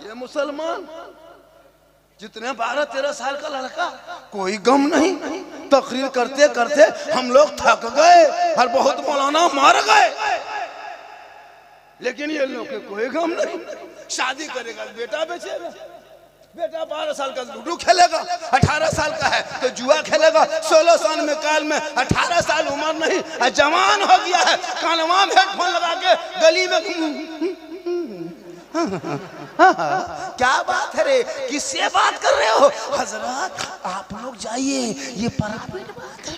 ये मुसलमान जितने 12-13 साल का लड़का, कोई गम नहीं। तकरीर करते करते हम लोग थक गए और बहुत मौलाना मार गए, लेकिन ये लोग के कोई गम नहीं। शादी करेगा बेटा बेचेगा, बेटा 12 साल का लूडो खेलेगा, 18 साल का है तो जुआ खेलेगा, 16 साल में काल में 18 साल उम्र नहीं जवान हो गया है, कानवा में हेडफोन लगा के गली में क्या बात है रे, किससे बात कर रहे हो? हजरत आप लोग जाइए, ये प्राइवेट बात है।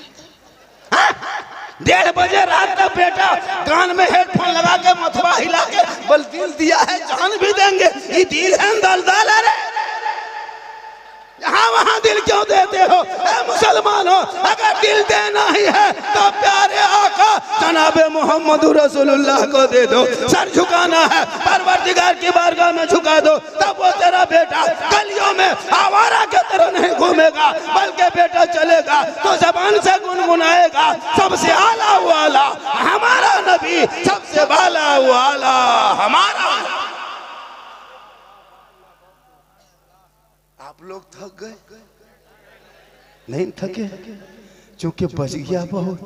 1:30 बजे रात तक बेटा कान में हेडफोन लगा के मथवा हिला के बल दिल दिया है, जान भी देंगे, ये दिल है दलदल है रे। यहाँ वहाँ दिल क्यों देते हो? मुसलमान हो, अगर दिल देना ही है तो प्यारे आका जनाबे मोहम्मद रसूलुल्लाह को दे दो। सर झुकाना है परवरदिगार की बारगाह में झुका दो, तब वो तेरा बेटा गलियों में आवारा के तरह नहीं घूमेगा, बल्कि बेटा चलेगा तो जबान से गुनगुनाएगा, सबसे आला वाला हमारा नबी, सबसे बाला वाला हमारा। आप लोग थक गए? नहीं थके, क्योंकि बज गया बहुत।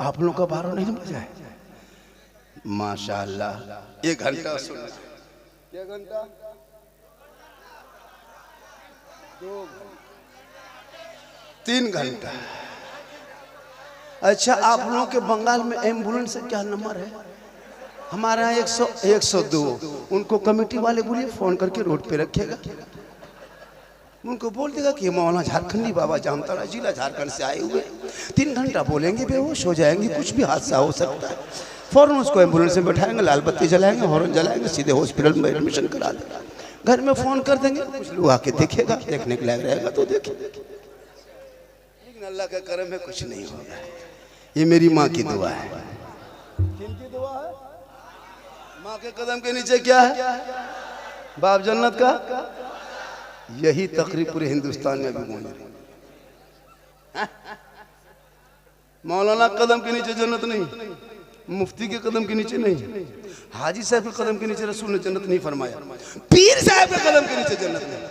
आप लोगों का 12 नहीं बजा है। माशाअल्लाह 1 घंटा सुन, 1 घंटा 2 3 घंटा। अच्छा, आप लोगों के बंगाल में एम्बुलेंस से क्या नंबर है? हमारे यहाँ 102। उनको कमेटी वाले बोलिए फोन करके रोड पे रखेगा, उनको बोल देगा कि मौलाना झारखंडी बाबा जामताड़ा जिला झारखंड से आए हुए। 3 घंटा बोलेंगे, बेहोश हो जाएंगे, कुछ भी हादसा हो सकता है। फौरन उसको एम्बुलेंस में बैठाएंगे, लाल बत्ती जलाएंगे, हॉर्न जलाएंगे, सीधे हॉस्पिटल में एडमिशन करा देंगे। घर में फोन कर देंगे, कुछ लोग आके देखेगा, देखने के लायक रहेगा तो देखेगा। लेकिन अल्लाह का करम है, कुछ नहीं होगा। ये मेरी माँ की दुआ है। किनकी दुआ है? माँ के कदम के नीचे क्या है? बाप जन्नत का। यही तकरीब पूरे हिंदुस्तान में भी गूंज रही। मौलाना कदम के नीचे जन्नत नहीं, मुफ्ती के कदम के नीचे नहीं, हाजी साहब के कदम के नीचे रसूल ने जन्नत नहीं फरमाया, पीर साहब के कदम के नीचे जन्नत नहीं।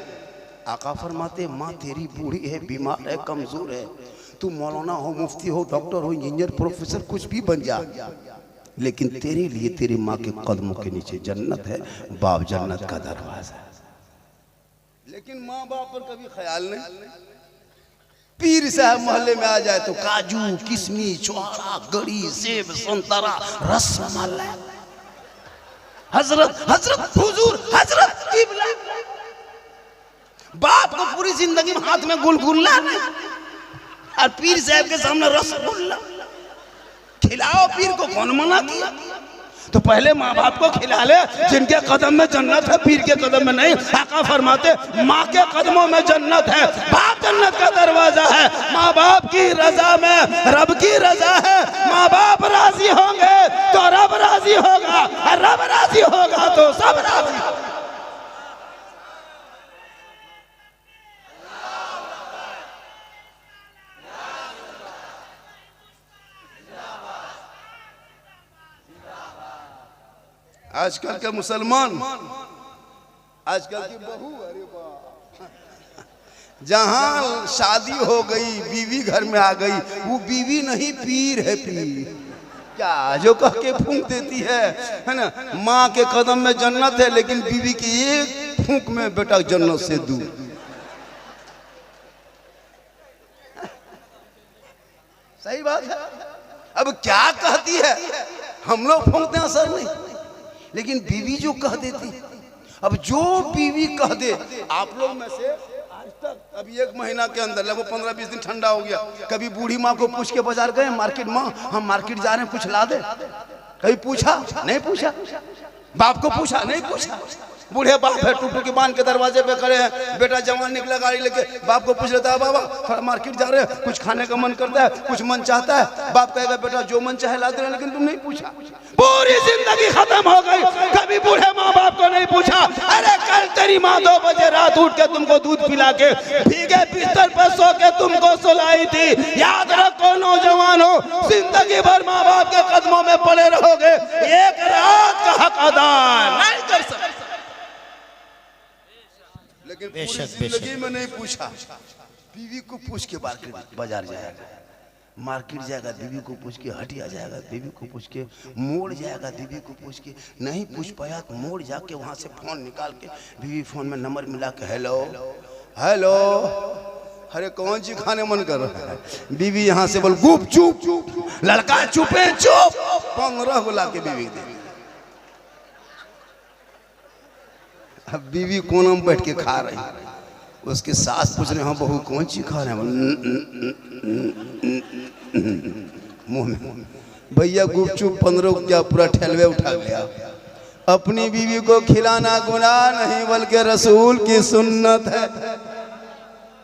आका फरमाते माँ तेरी बूढ़ी है, बीमार है, कमजोर है, तू मौलाना हो, मुफ्ती हो, डॉक्टर हो, इंजीनियर, प्रोफेसर कुछ भी बन जा, लेकिन तेरे लिए तेरी माँ के कदमों के नीचे जन्नत है, बाप जन्नत का दरवाजा। लेकिन माँ बाप पर कभी ख्याल नहीं। पीर साहब मोहल्ले में आ जाए तो काजू, किशमिश, चौड़ा, गड़ी, सेब, संतरा, रसमलाई, हजरत हजरत हुजूर हजरत किबला। बाप को पूरी जिंदगी में हाथ में गुलगुल्ला नहीं, और पीर साहब के सामने रसगुल्ला। खिलाओ पीर को, कौन मना किया? तो पहले माँ बाप को खिला ले, जिनके कदम में जन्नत है, पीर के कदम में नहीं। आका फरमाते माँ के कदमों में जन्नत है, बाप जन्नत का दरवाजा है। माँ बाप की रजा में रब की रजा है। माँ बाप राजी होंगे तो रब राजी होगा, और रब राजी होगा तो सब राजी होगा। आजकल के मुसलमान, आजकल की बहू, अरे वाह, जहां शादी हो गई, बीवी घर में आ गई, वो बीवी नहीं पीर है। पीर क्या जो कह के फूंक देती है ना? माँ के कदम में जन्नत है, लेकिन बीवी की एक फूंक में बेटा जन्नत से दूर। सही बात है। अब क्या कहती है, हम लोग फूंकते हैं, असर नहीं, लेकिन बीवी जो कह देती। अब जो बीवी कह दे, आप लोग में से आज तक अभी 1 महीना के अंदर लगभग 15-20 दिन ठंडा हो गया, कभी बूढ़ी माँ को पूछ के बाजार गए, मार्केट माँ हम मार्केट जा रहे हैं, कुछ ला दे? कभी पूछा? नहीं पूछा। बाप को पूछा? नहीं पूछा। बूढ़े बाप है, टूटू की बांध के दरवाजे पे खड़े हैं, बेटा जवान निकला गाड़ी लेके, बाप को पूछ लेता है बाबा थोड़ा मार्केट जा रहे हैं, कुछ खाने का मन करता है, कुछ मन चाहता है। बाप कहेगा बेटा जो मन चाहे ला दे, लेकिन तुम नहीं पूछा। पूरी जिंदगी खत्म हो गई, कभी बूढ़े माँ बाप को नहीं पूछा। अरे कल तेरी माँ 2 बजे रात उठ के तुमको दूध पिला के भीगे बिस्तर पर सो के तुमको सुलाई थी। याद रखो नौजवान हो, जिंदगी भर माँ बाप के कदमों में पड़े रहोगे, एक रात का हक अदा नहीं कर सकते। लेकिन पूरी जिंदगी में नहीं पूछा। बीवी को पूछ के बाजार जाएगा, मार्केट जाएगा, बीवी को पूछ के हटिया जाएगा, बीवी को पूछ के मोड़ जाएगा, बीवी को पूछ के नहीं पूछ पाया तो मोड़ जाके वहां से फोन निकाल के बीवी फोन में नंबर मिला के हेलो हेलो, अरे कौन सी खाने मन कर रहा है, बीवी यहाँ से बोल गुप चुप, लड़का चुपे चुप, 15 को ला के बीवी दे। अब बीवी कोना में बैठ के खा रही, उसके सास पूछ रहे हैं बहू कौन सी खा रहे हैं, मुंह में भैया गुपचुप 15 क्या पूरा ठेलवे उठा गया। अपनी बीवी को खिलाना गुनाह नहीं बल्कि रसूल की सुन्नत है।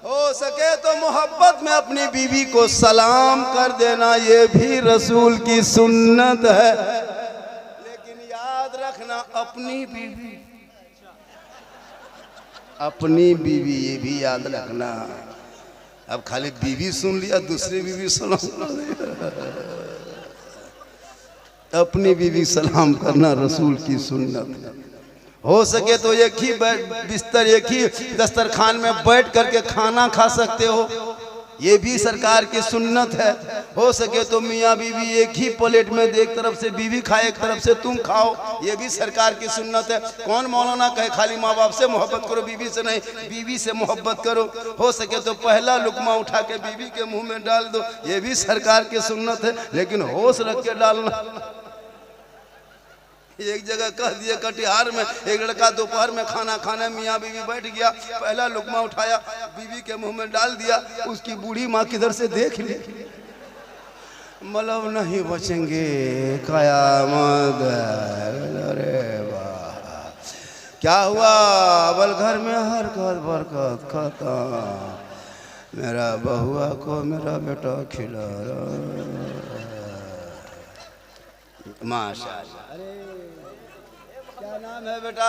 हो सके तो मोहब्बत में अपनी बीवी को सलाम कर देना, ये भी रसूल की सुन्नत है। लेकिन याद रखना अपनी बीवी, अपनी बीवी ये भी याद रखना। अब खाली बीवी सुन लिया, दूसरी बीवी सलाम, अपनी बीवी सलाम करना रसूल की सुन्नत। हो सके तो एक ही बिस्तर, एक ही दस्तरखान में बैठ करके खाना खा सकते हो, ये भी सरकार की सुन्नत है। हो सके तो मियाँ बीवी एक ही प्लेट में दे, एक तरफ से बीवी खाए एक तरफ से तुम खाओ, ये भी सरकार की सुन्नत है। कौन मौलाना कहे खाली माँ बाप से मोहब्बत करो बीवी से नहीं, बीवी से मोहब्बत करो। हो सके तो पहला लुकमा उठा के बीवी के मुंह में डाल दो, ये भी सरकार की सुन्नत है, लेकिन होश रख के डालना। एक जगह कह दिए कटिहार में एक लड़का दोपहर में खाना खाने मियाँ बीवी बैठ गया, पहला लुकमा उठाया बीवी के मुंह में डाल दिया, उसकी बूढ़ी माँ किधर से देख ली, मतलब नहीं बचेंगे कयामत। अरे वाह क्या हुआ, बल घर में हरकत बरकत खत्म, मेरा बहुआ को मेरा बेटा खिला रहा, माशाअल्लाह। अरे क्या नाम है बेटा,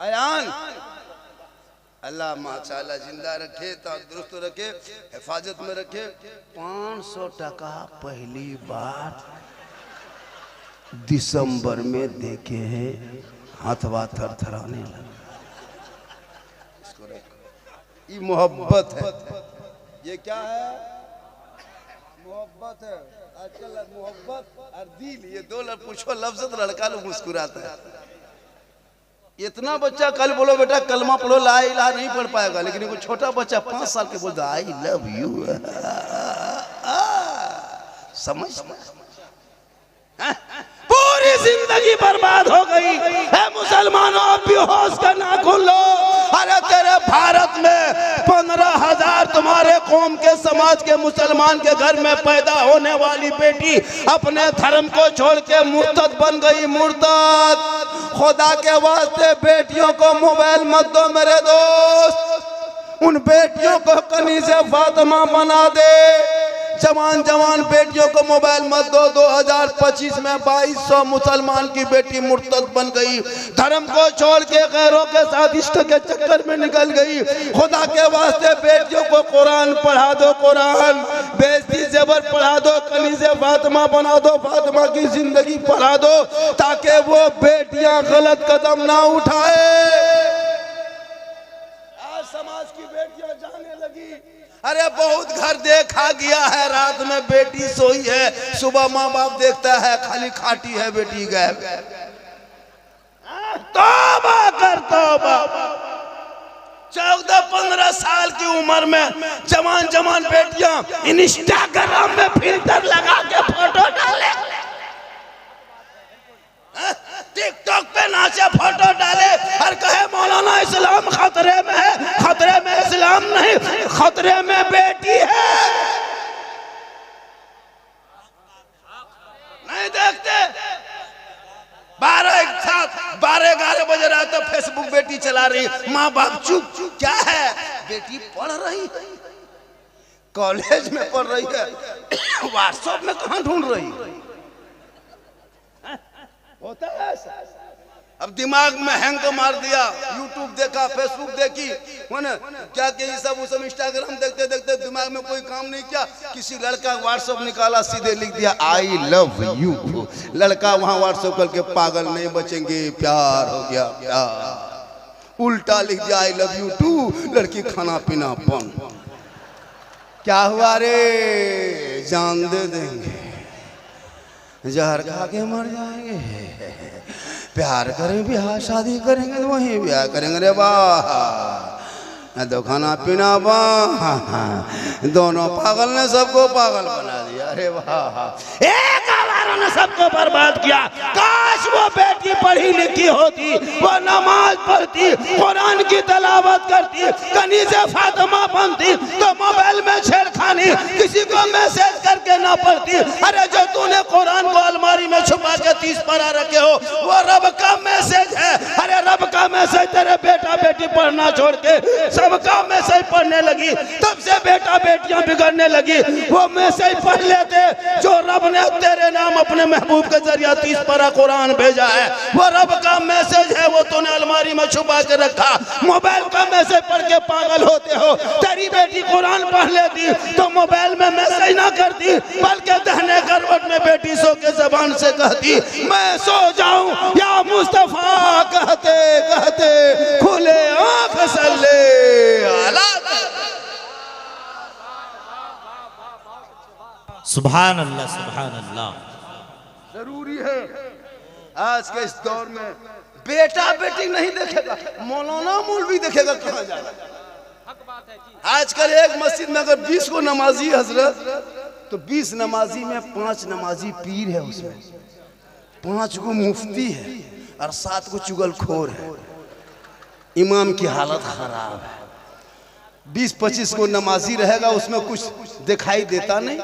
अयान, अल्लाह माशाअल्लाह जिंदा रखे, तंदुरुस्त रखे, हिफाजत में रखे। 500 टका पहली बार दिसंबर में देखे हैं, हाथवा थरथराने लगा। इसको रखो, ये मोहब्बत है। ये क्या है, मोहब्बत है। आजकल मोहब्बत और दिल, ये दो पूछो लफ्ज तो लड़का लोग मुस्कुराता है। इतना बच्चा कल बोलो बेटा कलमा पढ़ो, ला इलाहा नहीं पढ़ पाएगा, लेकिन वो छोटा बच्चा 5 साल के बोलता आई लव यू, समझ पूरी जिंदगी बर्बाद हो गई है। मुसलमानों अब भी होश का नाखून लो। अरे तेरे भारत में 15,000 तुम्हारे कौम के समाज के मुसलमान के घर में पैदा होने वाली बेटी अपने धर्म को छोड़ के मुर्तद बन गई, मुर्तद। खुदा के वास्ते बेटियों को मोबाइल मत दो मेरे दोस्त, उन बेटियों को कनीज़े फातिमा बना दे। जवान जवान बेटियों को मोबाइल मत दो। 2025 में 2200 मुसलमान की बेटी मुर्तद बन गई, धर्म को छोड़ के गैरों के साथ इश्क के चक्कर में निकल गई। खुदा के वास्ते बेटियों को कुरान पढ़ा दो, कुरान बेइज्जती ज़ेवर पढ़ा दो, कनीज़े फातिमा बना दो, फातिमा की जिंदगी पढ़ा दो, ताकि वो बेटियां गलत कदम ना उठाए। आज समाज की बेटियां जाने लगी। अरे बहुत घर देखा गया है, रात में बेटी सोई है, सुबह माँ बाप देखता है खाली खाटी है बेटी गायब। तौबा कर तौबा। 14-15 साल की उम्र में जवान जवान बेटियां इंस्टाग्राम में फिल्टर लगा के फोटो डाले, टिकटॉक पे नाचे फोटो डाले और कहे मौलाना इस्लाम खतरे में है। खतरे में इस्लाम नहीं, खतरे में बेटी है। नहीं देखते 12-11 बजे रात तो फेसबुक बेटी चला रही, माँ बाप चुप। क्या है, बेटी पढ़ रही है, कॉलेज में पढ़ रही है, व्हाट्सएप में कहाँ ढूंढ रही है? होता है ऐसा। अब दिमाग में हैंग मार दिया, यूट्यूब देखा, फेसबुक देखी, क्या ये सब इंस्टाग्राम देखते देखते दिमाग में कोई काम नहीं किया। किसी लड़का व्हाट्सएप निकाला, सीधे लिख दिया आई लव यू। लड़का वहां व्हाट्सएप करके पागल नहीं बचेंगे, प्यार हो गया प्यार। उल्टा लिख दिया आई लव यू टू, लड़की खाना पीना बंद। क्या हुआ रे, जान दे देंगे, जहर खा के मर जाएंगे। प्यार करें ब्याह शादी करेंगे तो वहीं ब्याह करेंगे रे वाह, तो खाना पीना वाह। दोनों पागल ने सबको पागल बना दिया। अरे वाह, एक आवारों ने सबको बर्बाद किया। काश वो बेटी पढ़ी लिखी होती, वो नमाज पढ़ती, कुरान की तलावत करती, कनीज़े फातिमा बनती, तो मोबाइल में छेड़खानी किसी को मैसेज करके ना पढ़ती। अरे जो तूने कुरान को अलमारी में छुपा के 30 पारा रखे हो, वो रब का मैसेज है। अरे रब का मैसेज तेरे बेटा बेटी पढ़ना छोड़ के सबका मैसेज पढ़ने लगी, तब से बेटा बेटियां बिगड़ने लगी। वो मैसेज पढ़ लेते जो रब ने तेरे नाम अपने महबूब के जरिए 30 पारा कुरान भेजा है, वो रब का मैसेज है। वो तूने अलमारी में छुपा के रखा, मोबाइल का मैसेज पढ़ के पागल होते हो। तेरी बेटी कुरान पढ़ लेती तो मोबाइल में मैसेज ना करती, बल्कि दहने करवट में बेटी सो के जबान से कहती मैं सो जाऊं या मुस्तफा, कहते कहते खुले आंख सल्ले अला। सुभान अल्लाह, सुभान अल्लाह। जरूरी है आज के इस दौर में बेटा बेटी नहीं देखेगा, मौलाना मौलवी देखेगा कहाँ जाएगा। आजकल एक मस्जिद में अगर 20 को नमाजी हजरत, तो 20 नमाजी में 5 नमाजी पीर है, उसमें 5 को मुफ्ती है और 7 को चुगलखोर है। इमाम की हालत खराब है। 20-25 को नमाजी रहेगा, उसमें कुछ दिखाई देता नहीं।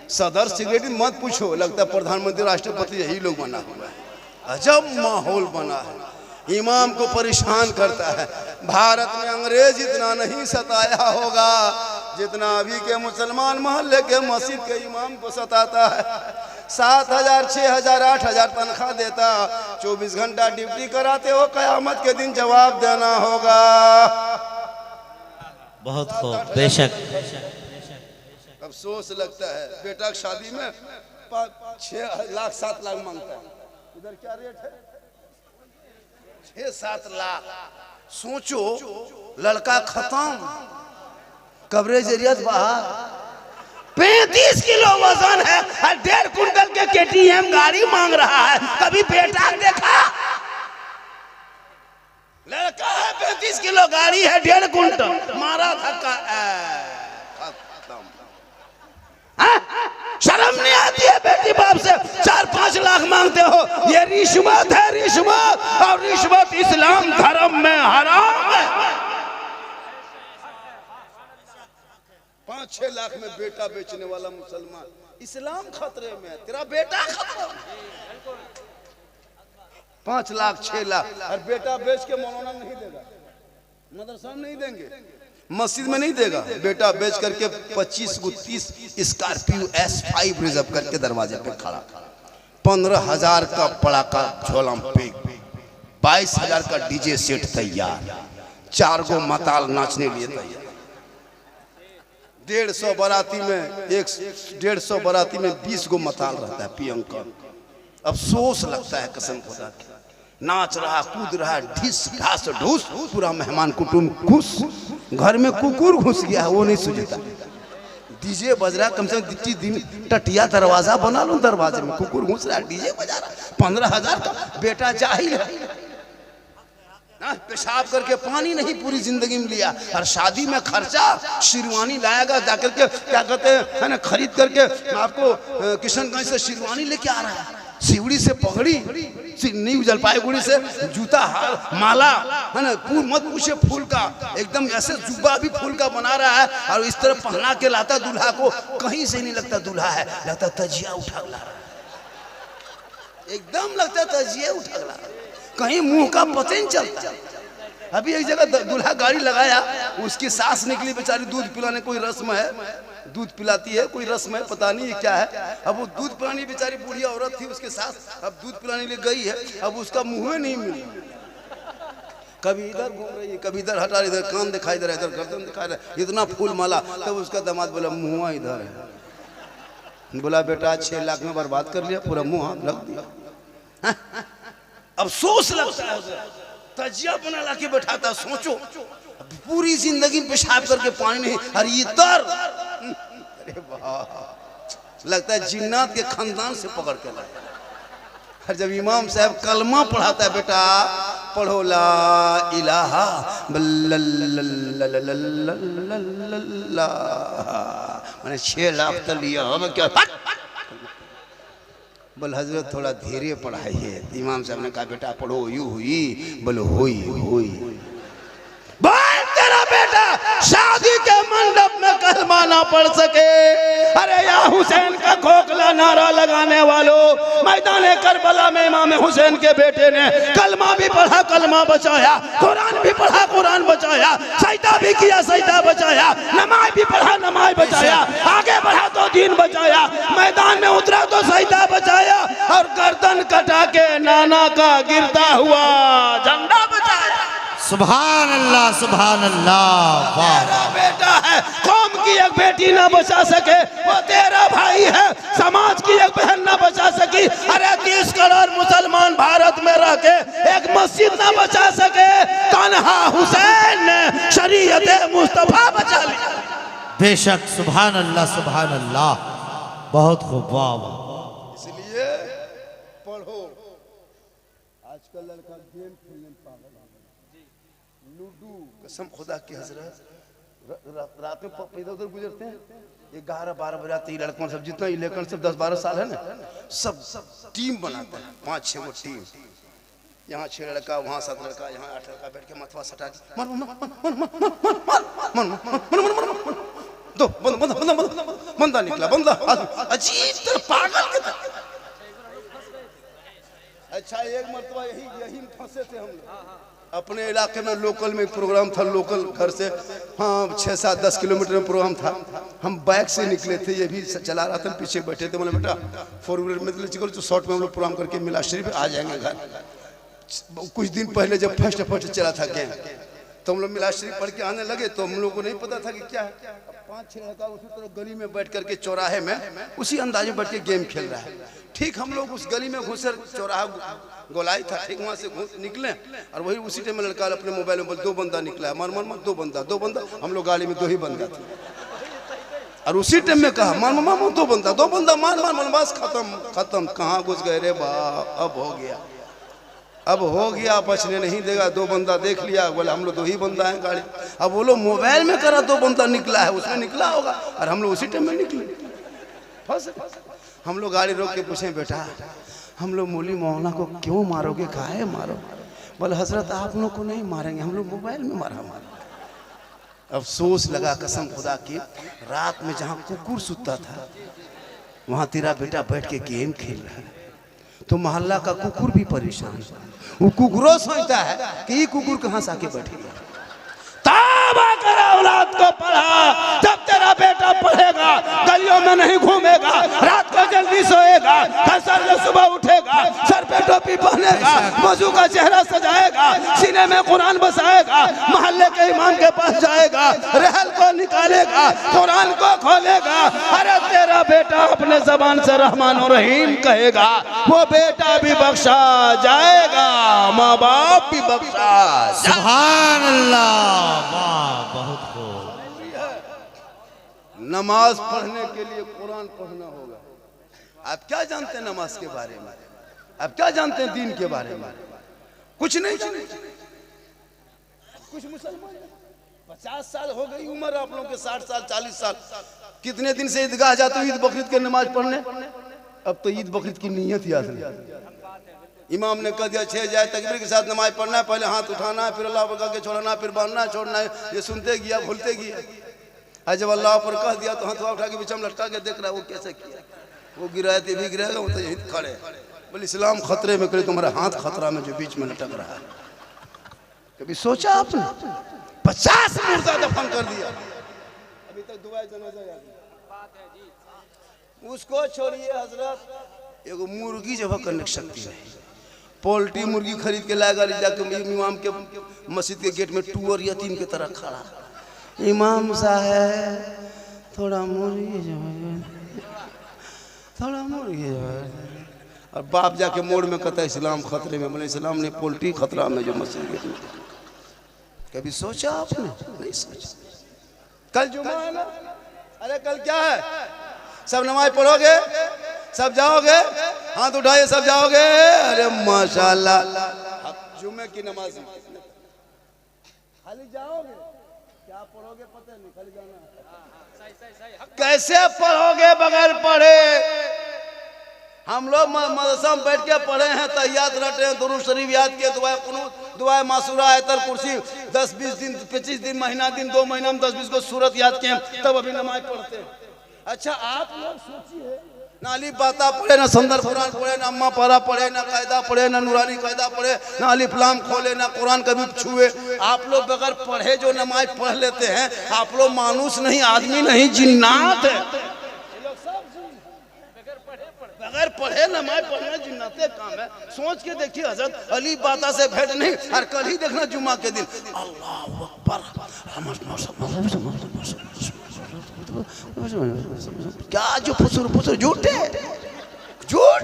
सदर सेक्रेटरी मत पूछो, लगता है प्रधानमंत्री राष्ट्रपति यही लोग बना हुआ है। अजब माहौल बना है, इमाम को परेशान करता है। भारत में अंग्रेज इतना नहीं सताया होगा जितना अभी के मुसलमान मोहल्ले के मस्जिद के इमाम को सताता है। 7,000, 6,000, 8,000 तनख्वाह देता, 24 घंटा ड्यूटी कराते हो, कयामत के दिन जवाब देना होगा। बहुत खूब, बेशक। अफसोस लगता है बेटा की शादी में 6 लाख 7 लाख मांगता है। इधर क्या रेट है? 6-7 लाख। सोचो, लड़का खत्म, कवरेज एरिया बाहर। 35 किलो वजन है, 1.5 कुंटल के KTM गाड़ी मांग रहा है। कभी बेटा देखा? लड़का है, 35 किलो गाड़ी है, 1.5 कुंटल, मारा धक्का। शर्म नहीं आती है बेटी बाप से 4-5 लाख मांगते हो? ये रिश्वत है, रिश्वत। और रिश्वत इस्लाम धर्म में हराम है। 5-6 लाख में बेटा बेचने वाला मुसलमान, इस्लाम खतरे में, तेरा बेटा खतरे में। 5 लाख 6 लाख और बेटा बेच के मौलाना नहीं देगा, मदरसा नहीं देंगे, मस्जिद में नहीं देगा। बेटा बेच करके 25 को 30 स्कॉर्पियो S5 रिजर्व करके दरवाजे पे खड़ा, 15,000 का पड़ाका झोला पे, 22,000 का डीजे सेट तैयार, 4 गो मताल नाचने लिए तैयार। 150 बाराती में 150 बाराती में 20 गो मताल रहता है पियंकर। अफसोस लगता है कसम खुदा की, नाच रहा कूद रहा, ढिस ढास ढूस, पूरा मेहमान कुटुंब खुश। घर में कुकुर घुस गया है, वो नहीं सुझता। डीजे बज रहा, कम से कम दिन टटिया दरवाजा बना लो, दरवाजे में कुकुर घुस रहा है, डीजे बजा रहा। 15,000 का बेटा जाहिल है, पेशाब करके पानी नहीं पूरी जिंदगी में लिया। और शादी में खर्चा, शेरवानी लाएगा जाकर के, क्या कहते हैं ना, खरीद करके आपको किशनगंज से शेरवानी लेके आ रहा है, सिवड़ी से पगड़ी, न्यू जलपाईगुड़ी से जूता हार माला, है ना, मत पूछे फूल का, एकदम ऐसे जुब्बा भी फूल का बना रहा है और इस तरह पहना के लाता दूल्हा को। कहीं से नहीं लगता दूल्हा है, लगता तजिया उठा ला, एकदम लगता तजिया उठा ला, कहीं मुंह का पता नहीं चलता। अभी एक जगह दूल्हा गाड़ी लगाया, उसकी सास निकली बेचारी, दूध पिलाने, कोई रस्म है, दूध पिलाती है, कोई रस्म है, पता नहीं क्या है। अब वो दूध पिलानी, बेचारी बूढ़ी औरत थी उसके साथ, अब दूध पिलाने लिए गई है, अब उसका मुंह में नहीं मिला, कभी इधर घूम रही है, कभी इधर हटा, इधर कान दिखाई दे रहा है, इधर गर्दन दिखाई दे रहा है, इतना फूल माला। तब उसका दामाद बोला मुँह इधर है। बोला बेटा 6 लाख में बर्बाद कर लिया, पूरा मुँह रख दिया। अफसोस लगता है उसे, तजिया बना ला के बैठाता। सोचो पूरी जिंदगी पेशाब करके पानी नहीं, और ये तर, अरे वाह, लगता है जिन्नात के खानदान से पकड़ के लाए। और जब इमाम साहब कलमा पढ़ाता है, बेटा पढ़ो ला इलाहा मैंने 6 लाख तो लिया, अब क्या बोल हजरत थोड़ा धीरे पढ़ाइए। इमाम साहब ने कहा बेटा पढ़ो, यू हुई, बोलो हुई हुई। बोल तेरा बेटा शादी के मंडप में कलमा ना पढ़ सके, अरे या हुसैन का खोखला नारा लगाने वालों, मैदान करबला में इमाम हुसैन के बेटे ने कलमा भी पढ़ा, कलमा बचाया, कुरान भी पढ़ा, कुरान बचाया, सजदा भी किया, सजदा बचाया, नमाज भी पढ़ा, नमाज बचाया, आगे बढ़ा तो दीन बचाया, मैदान में उतरा तो सजदा बचाया, और गर्दन कटा के नाना का गिरता हुआ झंडा बचाया। सुभान अल्लाह, सुभान अल्लाह। तेरा बेटा है, कौम की एक बेटी ना बचा सके वो तेरा भाई है, समाज की एक बहन ना बचा सकी, अरे 30 करोड़ मुसलमान भारत में रह के एक मस्जिद ना बचा सके, तन्हा हुसैन ने शरीयत मुस्तफा बचा लिया। बेशक, सुभान अल्लाह, सुभान अल्लाह, बहुत खूब, वाह वाह। इसलिए पढ़ो। आजकल लड़का गेम खेलने में पागल है, लूडो, कसम खुदा की हजरत, रात में इधर उधर गुजरते हैं, 11-12 बजे आते ही लड़कों सब, जितना इलेक्शन सब 10-12 साल है ना, सब टीम बनाते हैं, 5-6 गो टीम, यहाँ 6 लड़का, वहाँ 7 लड़का, यहाँ 8 लड़का बैठ के मथवा सटा दो बंदा निकला, बंदा अजीब तरह पागल के तरह। अच्छा एक मरतबा यही फंसे थे हम लोग अपने इलाके में। लोकल में प्रोग्राम था, लोकल घर से हाँ 6-7-10 किलोमीटर में प्रोग्राम था। हम बाइक से निकले थे, ये भी चला रहा था, पीछे बैठे थे। बोले बेटा 4 व्हीलर में तो शॉर्ट में हम लोग प्रोग्राम करके मिला शरीफ आ जाएंगे घर। कुछ दिन पहले जब फर्स्ट चला था गेम, तो हम लोग मिला शरीफ पढ़ के आने लगे, तो हम लोग को नहीं पता था कि क्या है। 5-6 लड़का उसी तरह गली में बैठ करके चौराहे में उसी अंदाज में बैठ के गेम खेल रहा है। ठीक हम लोग उस गली में घुसे, चौराहा गोलाई था, ठीक वहाँ से निकले, और वही उसी टाइम में लड़का अपने मोबाइल में बोल 2 बंदा निकला है, मर मर मर 2 बंदा। हम लोग गाड़ी में 2 ही बंदा थे, और उसी टाइम में कहा मार मार 2 बंदा मार, बस खत्म। कहाँ घुस गए रे बा, अब हो गया, बचने नहीं देगा। 2 बंदा देख लिया, बोले हम लोग 2 ही बंदा हैं गाड़ी। अब वो लोग मोबाइल में करा 2 बंदा निकला है, उसमें निकला होगा, और हम लोग उसी टाइम में निकले। हम लोग गाड़ी रोक के पूछे बेटा हम लोग मौली मौलाना को क्यों मारोगे, काहे मारो? बोले हजरत आप लोग को नहीं मारेंगे, हम लोग मोबाइल में मारा। अफसोस लगा कसम खुदा की, रात में जहाँ कुकुर सुता था वहाँ तेरा बेटा बैठ के गेम खेल रहा है, तो मोहल्ला का कुकुर भी परेशान। वो कुकुरों सोचता है कि ये कुकुर कहाँ से आके बैठेगा। तौबा कर औलाद को पढ़ा, जब तेरा बेटा पढ़ेगा गलियों में नहीं घूमेगा, रात को जल्दी सोएगा, सर से सुबह उठेगा, सर पे टोपी पहनेगा, वजू का चेहरा सजाएगा, सीने में कुरान बसाएगा, मोहल्ले के इमाम के पास जाएगा, रहल को निकालेगा, कुरान को खोलेगा। अरे तेरा बेटा अपने जबान से रहमान और रहीम कहेगा, वो बेटा भी बख्शा जाएगा, माँ बाप भी बख्शा। सुभान अल्लाह, वाह, बहुत खूब। नमाज पढ़ने के लिए कुरान पढ़ना होगा। आप क्या जानते हैं नमाज के बारे में? आप क्या जानते हैं दीन के बारे में? कुछ नहीं जानते। कुछ मुसलमान 50 साल हो गई उम्र, आप लोगों के 60 साल 40 साल, कितने दिन से ईदगाह जाते हो ईद बकरीद के नमाज पढ़ने? अब तो ईद बकरीद की नीयत याद नहीं। इमाम ने कह दिया 6 जाए तकबीर के साथ नमाज पढ़ना है, पहले हाथ उठाना है, फिर अल्लाह पर कह के छोड़ना, फिर बांधना है, छोड़ना है। ये सुनते गया, भूलते गया। आज जब अल्लाह पर कह दिया तो हाथ उठा के बीच में लटका के देख रहा है वो कैसे किया, वो गिराए थे भी गिराएगा, वो तो यही खड़े। बोले इस्लाम खतरे में, करे तुम्हारा हाथ खतरा में जो बीच में लटक रहा है। कभी सोचा आपने? 50 मुर्दा दफन कर दिया, अभी तक दुआ जनाजा उसको छोड़िए हजरत। एगो मुर्गी जब करने की शक्ति है, पोल्ट्री मुर्गी खरीद के लाएगा, जाके इमाम के मस्जिद के गेट में टूअर यतीम की तरह खड़ा, इमाम साहब थोड़ा मुर्गी जो है, थोड़ा मुर्गी जो है। और बाप जाके मोड़ में कहता है इस्लाम खतरे में। बोले इस्लाम नहीं, पोल्ट्री खतरा में जो मस्जिद में। कभी सोचा आपने? नहीं सोचा। कल जुमा है ना? अरे कल क्या है? सब नमाज पढ़ोगे, सब जाओगे, हाथ उठाइए, सब जाओगे। अरे माशाल्लाह, जुमे की नमाज खाली जाओगे, क्या पढ़ोगे पता नहीं, खाली जाना। कैसे पढ़ोगे बगैर पढ़े? हम लोग मदरसा में बैठ के पढ़े हैं, तहियात रटे हैं, दुरूद शरीफ याद किए, दुआ कुनूत, दुआ मासूरा, आयतल कुर्सी, 10-20 दिन, 25 दिन, महीना दिन, 2 महीना में 10-20 को सूरत याद किए, तब अभी नमाज पढ़ते हैं। अच्छा आप लोग सोचिए, ना अली बाता पढ़े, ना संदर कुरान पढ़े, ना अम्मा पारा पढ़े, ना कायदा पढ़े, ना नूरानी कायदा पढ़े, ना अलिफ लाम खोले, ना कुरान कभी छुए। आप लोग बगैर पढ़े जो नमाज पढ़ लेते हैं, आप लोग मानुस नहीं, आदमी नहीं, जिन्नात है। बगैर पढ़े नमाज पढ़ना जिन्नाते काम है। सोच के देखिए, हजरत अली बाता से भेंट नहीं। और कल ही देखना जुमा के दिन, अल्लाह अकबर, क्या जो फुसुर झूठे झूठ।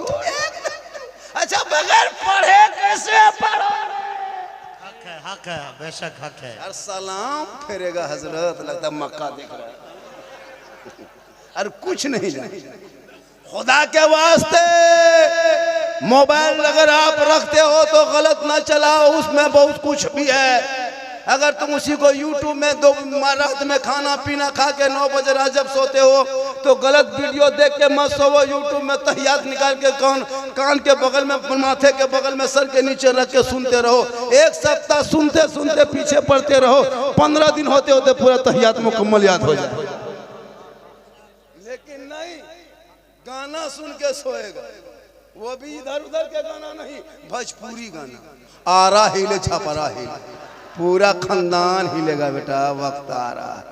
अच्छा बगैर पढ़े कैसे पढ़ो? हक है, बेशक हक है। यार सलाम फेरेगा हजरत, लगता मक्का देख रहा है। अरे कुछ नहीं जाने। खुदा के वास्ते मोबाइल अगर आप रखते हो तो गलत ना चलाओ, उसमें बहुत कुछ भी है। अगर तुम उसी को यूट्यूब में रात में खाना पीना खा के 9 बजे रात जब सोते हो तो गलत वीडियो देख के मत सोवो। यूट्यूब में तहियात निकाल के कान के बगल में, माथे के बगल में, सर के नीचे रख के सुनते रहो। 1 सप्ताह सुनते सुनते पीछे पड़ते रहो, 15 दिन होते होते पूरा तहियात मुकम्मल याद हो जाए। लेकिन नहीं, गाना सुन के सोएगा, वो भी इधर उधर के गाना नहीं, भोजपुरी गाना। आरा हिले छपरा हिले, पूरा खानदान हिलेगा बेटा, वक्त आ रहा है।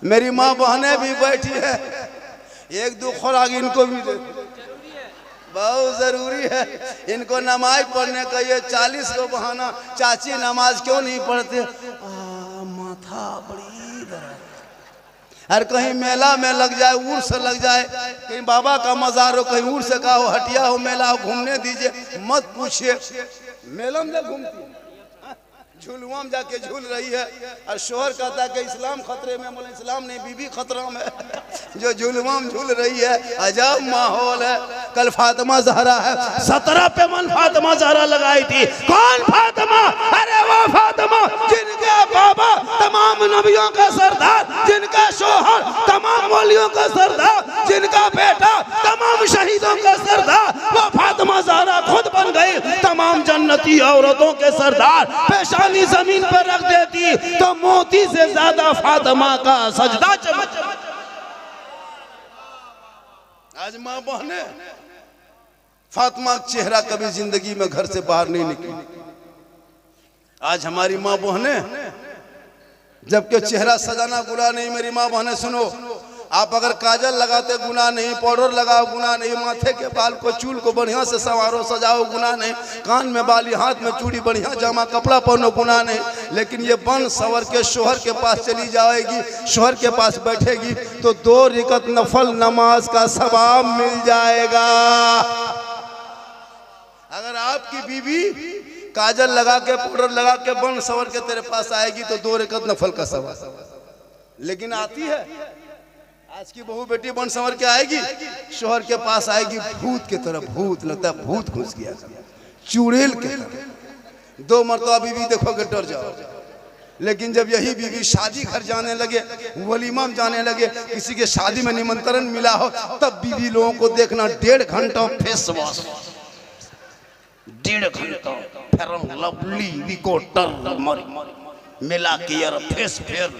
मेरी माँ बहनें भी बैठी है, 1-2 खुराक इनको भी दे, बहुत जरूरी है इनको नमाज पढ़ने का। ये 40 को बहाना, चाची नमाज क्यों नहीं पढ़ते? माथा बड़ी दर्द। और कहीं मेला में लग जाए, उर्स लग जाए, कहीं बाबा का मजार हो, कहीं उर्स का हो, हटिया हो, मेला हो, घूमने दीजिए, मत पूछिए। मेला में घूमती है, झूलुआ में जाके झूल रही है, और शोहर कहता है कि इस्लाम खतरे में। बोले इस्लाम नहीं, बीबी खतरा में, जो झूलुआ में झूल रही है। अजब माहौल है। कल फातिमा ज़हरा है, 17 पे मन फातिमा ज़हरा लगाई थी। कौन फातिमा? अरे वो फातिमा जिनके बाबा तमाम नबियों का सरदार, जिनका शोहर तमाम वलियों का सरदार, जिनका बेटा तमाम शहीदों का सरदार, वो फातिमा ज़हरा खुद बन गई तमाम जन्नती औरतों के सरदार। पेशानी जमीन पर रख देती तो मोती से ज्यादा फातिमा का सजदा चमक। आज मां बहने, फातिमा का चेहरा कभी जिंदगी में घर से बाहर नहीं निकली। आज हमारी मां बहने, जबकि चेहरा सजाना गुनाह नहीं। मेरी मां बहने सुनो, आप अगर काजल लगाते गुनाह नहीं, पाउडर लगाओ गुनाह नहीं, माथे के बाल को, चूल को बढ़िया से संवारो सजाओ गुनाह नहीं, कान में बाली, हाथ में चूड़ी, बढ़िया जामा कपड़ा पहनो गुनाह नहीं। लेकिन ये बन सवर के शोहर के पास चली जाएगी, शोहर के पास बैठेगी तो 2 रकात नफल नमाज का सवाब मिल जाएगा। अगर आपकी बीवी काजल लगा के, पाउडर लगा के, बन सवर के तेरे पास आएगी तो 2 रकात नफल का सवाब। लेकिन आती है आज की बहू बेटी बन संवर के आएगी, शोहर के पास आएगी भूत की तरह, भूत लगता है भूत घुस गया, चुड़ैल के तरह। 2 मरतबा बीवी देखोगे डर जाओ। लेकिन जब यही बीवी शादी घर जाने लगे, वलीमा में जाने लगे, किसी के शादी में निमंत्रण मिला हो, तब बीवी लोगों को देखना 1.5 घंटा फेस वॉश, 1.5 घंटा फेयर लवली विकोटर मिला के यार फेस फेयर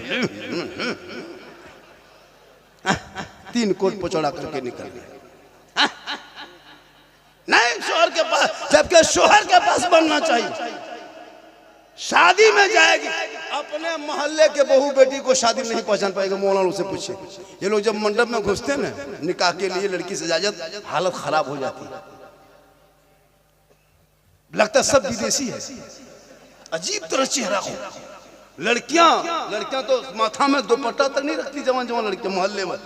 3 कोट पचौड़ा करके निकल गए। नहीं, शोहर के पास, जबकि शोहर के पास बनना चाहिए। शादी में जाएगी, अपने मोहल्ले के बहू बेटी को शादी नहीं पहचान पाएगा। मौलाना से पूछे, ये लोग जब मंडप में घुसते हैं ना निकाह के लिए, लड़की से इजाजत, हालत खराब हो जाती है, लगता सब विदेशी है, अजीब तरह चेहरा हो। लड़कियां तो माथा में दुपट्टा तक नहीं रखती, जवान लड़कियां मोहल्ले में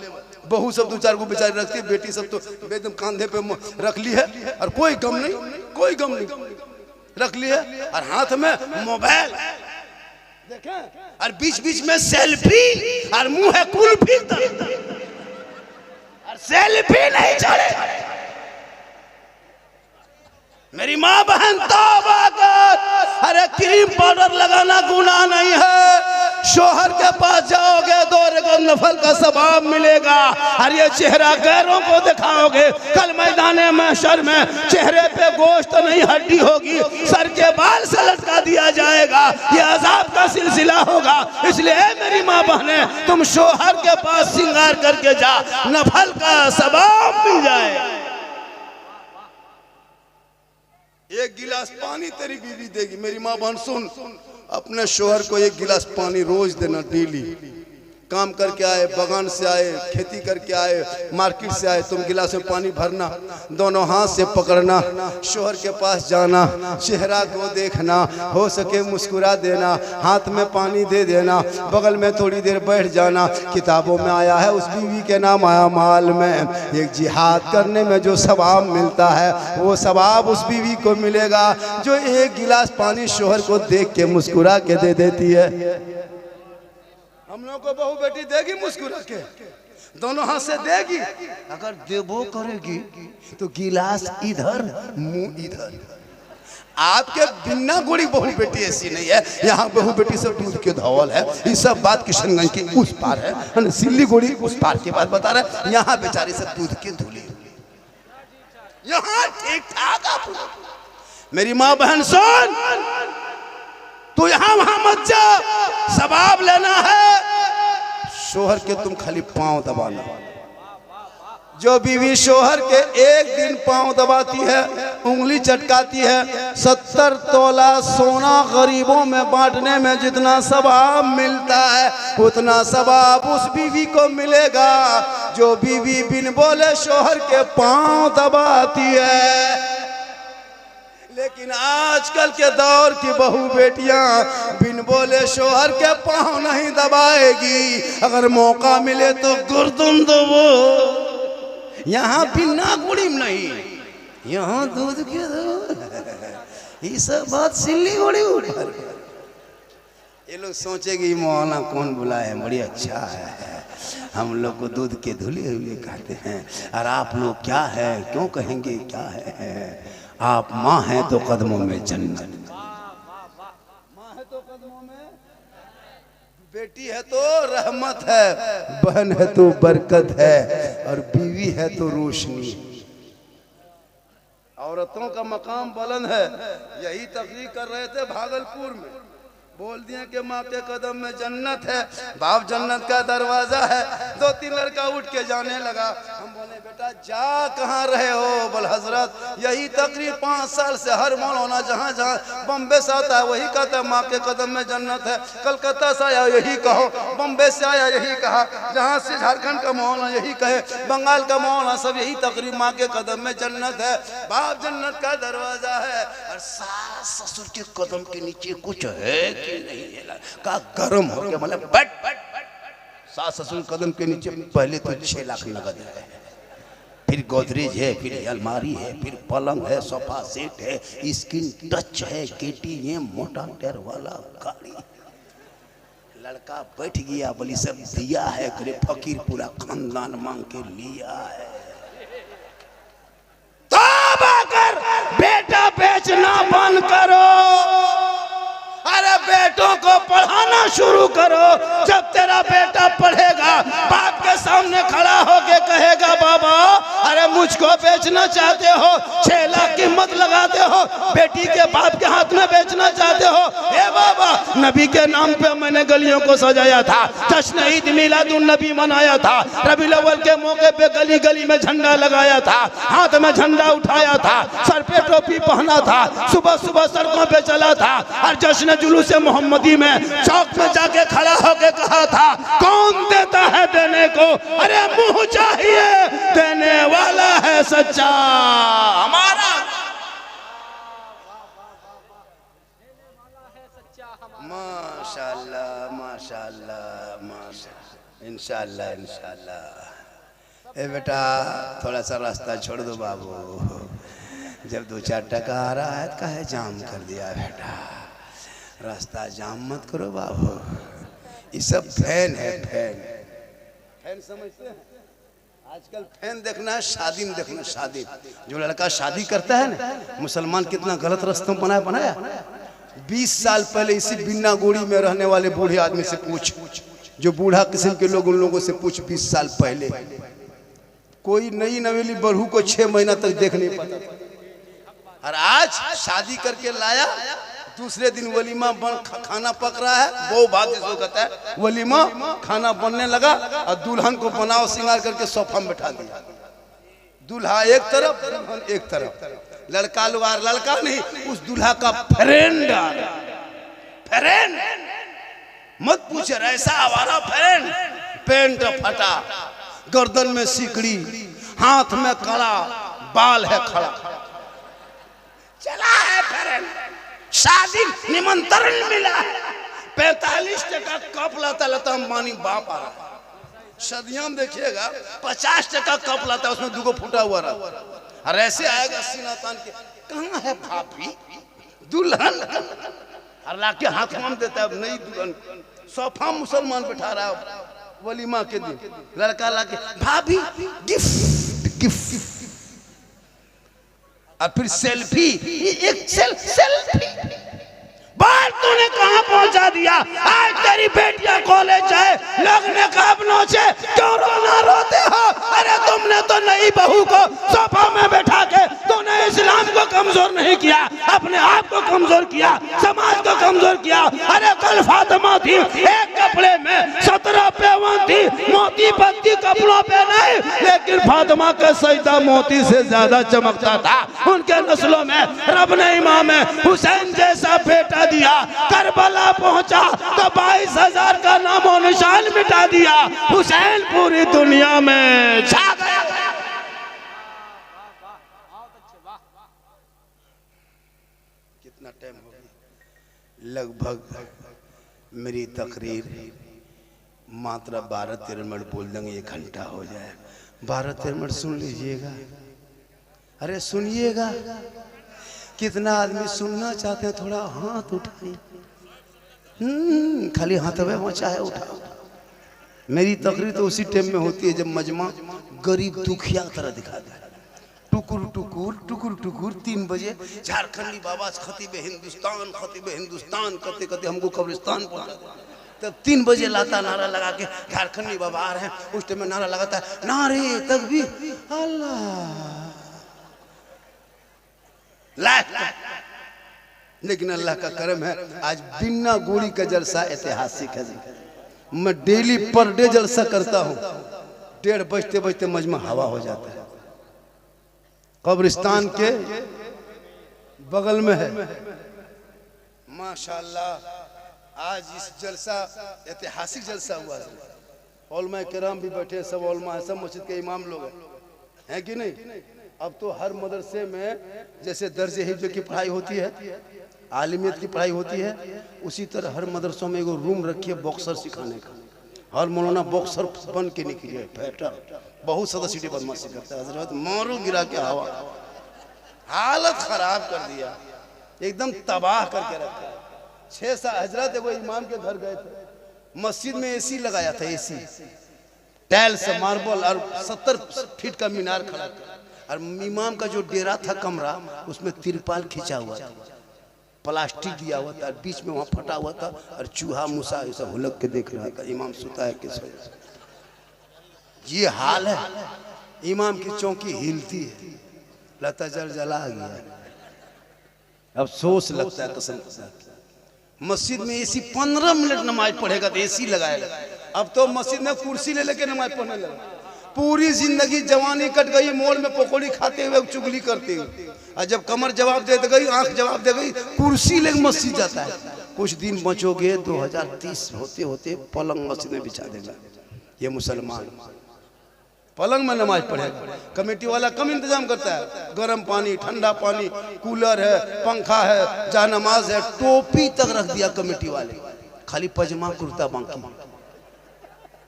बहू सब 2-4 को बेचारी रखती है, बेटी सब तो एकदम कंधे पे रख ली है और कोई गम नहीं, कोई गम नहीं, रख ली है और हाथ में मोबाइल देखें और बीच बीच में सेल्फी और मुंह है कुल्फी और सेल्फी नहीं छोड़े। मेरी माँ बहन तौबा कर, अरे क्रीम पाउडर लगाना गुनाह नहीं है। शोहर के पास जाओगे 2 रकात नफल का सवाब मिलेगा और ये चेहरा गैरों को दिखाओगे, कल मैदान महशर में चेहरे पे गोश्त नहीं हड्डी होगी, सर के बाल से लटका दिया जाएगा, ये अजाब का सिलसिला होगा। इसलिए मेरी माँ बहने, तुम शोहर के पास श्रृंगार करके जा, नफल का सवाब मिल जाएगा। 1 गिलास पानी तेरी बीवी देगी। मेरी माँ बहन सुन, अपने शोहर को 1 गिलास पानी रोज देना डेली। काम करके आए, बगान से आए, खेती करके आए, मार्केट से आए, तुम गिलास में पानी भरना, दोनों हाथ से पकड़ना, शोहर के पास जाना, चेहरा को देखना, हो सके मुस्कुरा देना, हाथ में पानी दे देना, बगल में थोड़ी देर बैठ जाना। किताबों में आया है, उस बीवी के नाम आया माल में, एक जिहाद करने में जो सवाब मिलता है वो सवाब उस बीवी को मिलेगा जो 1 गिलास पानी शोहर को देख के मुस्कुरा के दे देती है। हम लोग को बहू बेटी देगी मुस्कुरा के, दोनों हाथ से देगी। अगर देवो करेगी तो गिलास इधर मुंह इधर। आपके बिना गुड़ी बहू बेटी ऐसी नहीं है। यहाँ बहू बेटी सब दूध के धौल है। ये सब बात किशनगंज के उस पार है, सिल्लीगुड़ी उस पार की बात बता रहे। यहाँ बेचारी सब दूध के धुली, यहाँ ठीक ठाक। मेरी माँ बहन सुन, तू यहाँ वहां मत जा, सवाब लेना है। शोहर के तुम खाली पांव दबाना। जो बीवी शोहर के एक दिन पांव दबाती है, उंगली चटकाती है, 70 तोला सोना गरीबों में बांटने में जितना सवाब मिलता है उतना सवाब उस बीवी को मिलेगा जो बीवी बिन बोले शोहर के पांव दबाती है। लेकिन आजकल के दौर की बहू बेटियां बिन बोले शोहर के पांव नहीं दबाएगी। अगर मौका मिले तो गुर्दुम दबो। यहाँ बिना गुड़ी में नहीं, यहाँ दूध के दो। ये सब बात सिल्लीगुड़ी ऊपर। ये लोग सोचेगी मौलाना कौन बुलाए है, बड़ी अच्छा है, हम लोग को दूध के धुले हुए कहते हैं। और आप लोग क्या है, क्यों कहेंगे क्या है? आप माँ हैं तो कदमों में जन्नत, माँ है तो कदमों में, बेटी है तो रहमत है, बहन है तो बरकत है, और बीवी है तो रोशनी। औरतों का मकाम बुलंद है। यही तकरीर कर रहे थे भागलपुर में, बोल दिया कि माँ के कदम में जन्नत है, बाप जन्नत का दरवाजा है। 2-3 लड़का उठ के जाने लगा। हम बोले बेटा जा कहाँ रहे हो? बोल हजरत यही तकरीर 5 साल से हर मौलाना जहाँ जहाँ बम्बे से आता है वही कहता है माँ के कदम में जन्नत है। कलकत्ता से आया यही कहो, बम्बे से आया यही कहा, जहाँ से झारखंड का मौलाना यही कहे, बंगाल का मौलाना सब यही तकरीर, माँ के कदम में जन्नत है, बाप जन्नत का दरवाजा है। और सास ससुर के कदम के नीचे कुछ है नहीं है का गरम हो गया। मतलब बट सास ससुर कदम के नीचे पहले तो 6 लाख नगद है, फिर गोदरेज है, फिर अलमारी है, फिर पलंग है, सोफा सेट है, स्क्रीन टच है, KTM मोटा टायर वाला गाड़ी। लड़का बैठ गया, बोली सब दिया है, करे फकीर पूरा खानदान मांग के लिया है। तौबा कर, बेटा बेचना बंद करो। अरे बेटों को पढ़ाना शुरू करो। जब तेरा बेटा पढ़ेगा, बाप के सामने खड़ा होके कहेगा बाबा अरे मुझको बेचना चाहते हो, 6 लाख कीमत लगाते हो, बेटी के बाप के हाथ में बेचना चाहते हो। ए बाबा, नबी के नाम पे मैंने गलियों को सजाया था, जश्न ईद मिलादुन नबी मनाया था, रबीउल अव्वल के मौके पे गली गली में झंडा लगाया था, हाथ में झंडा उठाया था, सर पे टोपी पहना था, सुबह सुबह सड़कों पे चला था, और जश्न जुलूस मोहम्मदी में चौक में जाके खड़ा होके कहा था कौन देता है देने को? अरे मुंह चाहिए, देने वाला है सच्चा हमारा। माशाअल्लाह माशाअल्लाह माशाअल्लाह, इंशाअल्लाह इंशाअल्लाह। ए बेटा थोड़ा सा रास्ता छोड़ दो बाबू, जब 2-4 टका आ रहा है काहे जाम कर दिया बेटा, रास्ता जाम मत करो बाबू। ये सब फैन है, फैन समझते हैं? आजकल फैन देखना है, शादी में देखना। शादी जो लड़का शादी करता है ना, मुसलमान कितना गलत रास्ता बनाया। 20 साल पहले इसी बिन्ना गोड़ी में रहने वाले बूढ़े आदमी से पूछ, जो बूढ़ा किस्म के लोग, उन लोगों से पूछ 20 साल पहले, कोई नई नवेली बहू को 6 महीना तक देख नहीं पाता। और आज शादी करके लाया, दूसरे दिन वलीमा बन खाना पक रहा है, वो बात जिसको कहता है वलीमा, खाना बनने लगा और दुल्हन को बनाओ श्रृंगार करके सोफा में बैठा दिया। दूल्हा एक तरफ, दुल्हन एक तरफ, लड़का लुआर, लड़का नहीं, उस दूल्हा का फ्रेंड मत पूछे, ऐसा आवारा फ्रेंड, पेंट फटा, गर्दन में सिकड़ी, हाथ में कड़ा, बाल है खड़ा, चला है फ्रेंड, शादी निमंत्रण मिला है, 45 टका कप लाता अंबानी बाप आ रहा है। सदियां में देखिएगा 50 टका कप लाता है, उसमें 2 फूटा हुआ रहा, और ऐसे आएगा सीना तान के, कहाँ है भाभी दुल्हन, और लाके हाथ में देता है नई दुल्हन, सोफा मुसलमान बैठा रहा है वलीमा के दिन, लड़का लाके भाभी गिफ्ट, और फिर सेल्फी, एक सेल्फी, बाल तूने कहाँ पहुंचा दिया। आज तेरी बेटियां कॉलेज है, लोग नकाब नोचे, क्यों रोना रोते हो? अरे तुमने तो नई बहू को सोफा में बैठा के तूने इस्लाम को कमजोर नहीं किया, अपने आप को कमजोर किया, समाज को कमजोर किया। अरे कल फातिमा थी, एक कपड़े में 17 पेवन थी, मोती पत्ती कपड़ों पे नहीं, लेकिन फातिमा का सजदा मोती से ज्यादा चमकता था। उनके नस्लों में रब ने इमाम हुसैन जैसा बेटा दिया, करबला पहुंचा तो 22,000 का नामो निशान मिटा दिया, हुसैन पूरी दुनिया में छा गया। कितना टाइम हो गया? लगभग मेरी तकरीर मात्र 12-13 मिनट बोल देंगे, 1 घंटा हो जाए। 12-13 मिनट सुन लीजिएगा, अरे सुनिएगा। कितना आदमी सुनना चाहते हैं, थोड़ा हाथ उठाइए, खाली हाथ में मचाए उठाओ। मेरी तकरीर तो उसी टाइम में होती है जब मजमा गरीब दुखिया तरह दिखा दे, टुकुर टुकुर टुकुर टुकुर। 3 बजे झारखंडी बाबा खतीब हिंदुस्तान कहते कहते हमको कब्रिस्तान पहुंचा दे। तब 3 बजे लाता नारा लगा के झारखंडी बाबा आ रहे हैं, उस टाइम में नारा लगाता है, नारे तकबीर अल्लाह। लेकिन अल्लाह का करम है, आज बिन्ना गोड़ी का जलसा ऐतिहासिक है। मैं डेली पर डे जलसा करता हूँ, 1:30 बजते बजते मजमा हवा हो जाता है। कब्रिस्तान के बगल में है माशाल्लाह। आज इस जलसा ऐतिहासिक जलसा हुआ है, उलमा किराम भी बैठे, सब उलमा है, सब मस्जिद के इमाम लोग हैं कि नहीं। अब तो हर मदरसे में जैसे दर्जे हिफ्ज़ की पढ़ाई होती है, आलिमियत की पढ़ाई होती है, उसी तरह हर मदरसों में एगो रूम रखिए बॉक्सर सिखाने का। हर मौलाना बॉक्सर बन के निकली है, फैटर बहुत ज़्यादा सीटी बदमाशी करता है। हजरत मारो गिरा के हवा, हालत खराब कर दिया, एकदम तबाह करके रखा। 6-7 हजरत एगो इमाम के घर गए थे, मस्जिद में एसी लगाया था, एसी टाइल से मार्बल, और 70 फीट का मीनार खड़ा था, और इमाम का जो डेरा था कमरा, उसमें तिरपाल खींचा हुआ था, प्लास्टिक दिया हुआ था, बीच में वहाँ फटा हुआ था, और चूहा मूसा ऐसा हुलक के देख रहा था इमाम सुता है किस वजह से। ये हाल है, इमाम की चौकी हिलती है, लता जला गया। अफसोस लगता है कसम से। मस्जिद में एसी 15 मिनट नमाज पढ़ेगा तो एसी लगाएगा। अब तो मस्जिद में कुर्सी ले लेके नमाज पढ़ने लगा। पूरी जिंदगी जवानी कट गई मोड़ में पकौड़ी खाते हुए, चुगली करते हुए, और जब कमर जवाब दे गई, आंख जवाब दे गई, कुर्सी लेकर मस्जिद जाता है। कुछ दिन बचोगे, 2030 होते होते पलंग मस्जिद में बिछा देगा। ये मुसलमान पलंग में नमाज पढ़ेगा। कमेटी वाला कम इंतजाम करता है, गर्म पानी, ठंडा पानी, कूलर है, पंखा है, जा नमाज है, टोपी तक रख दिया कमेटी वाले, खाली पजमा कुर्ता बाकी,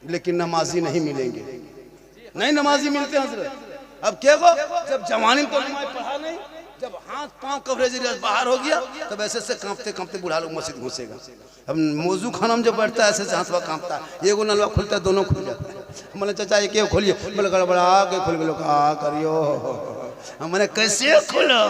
लेकिन नमाजी नहीं मिलेंगे। नहीं नमाजी मिलते हैं हजरत। अब क्या को जब जवानी में तो नमाज पढ़ा नहीं, जब हाथ पांव कवरेज बाहर हो गया तब ऐसे से कांपते कांपते बूढ़ा लोग मस्जिद घुसेगा। अब मौजू खाना में जब बैठता है ऐसे से हाथ कांपता है, एगो नलवा खुलता है दोनों खुल जाता है। मैंने चाचा एक खोलिए, बोले गड़बड़ा के खोल के लोग करियो, मैंने कैसे खोलो।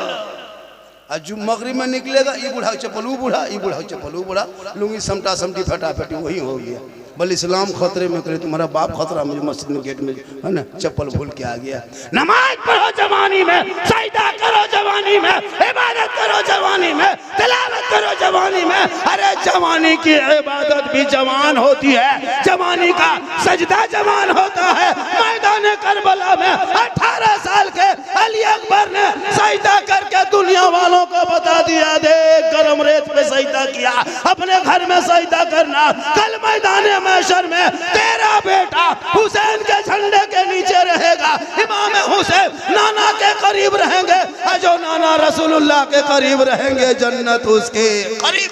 और जो मगरिब में निकलेगा ये बूढ़ा चप्पल वो बूढ़ा, ये बूढ़ा चप्पल वो बूढ़ा, लुंगी समटा समटी फटाफटी वही हो गया। बल इस्लाम खतरे में करे, तुम्हारा बाप खतरा में, मस्जिद में गेट में है ना चप्पल भूल के आ गया। नमाज पढ़ो जवानी में, सजदा करो जवानी में, इबादत करो जवानी में, तिलावत करो जवानी में। अरे जवानी की इबादत भी जवान होती है, जवानी का सजदा जवान होता है। मैदान करबला में 18 साल के अली अकबर ने सजदा करके दुनिया वालों को बता दिया, देख गरम रेत पे सजदा किया, अपने घर में सजदा करना, कल मैदान महशर में तेरा बेटा हुसैन के झंडे के नीचे रहेगा। इमाम हुसैन नाना के करीब रहेंगे, जो नाना रसूलुल्लाह के करीब रहेंगे जन्नत उसके करीब।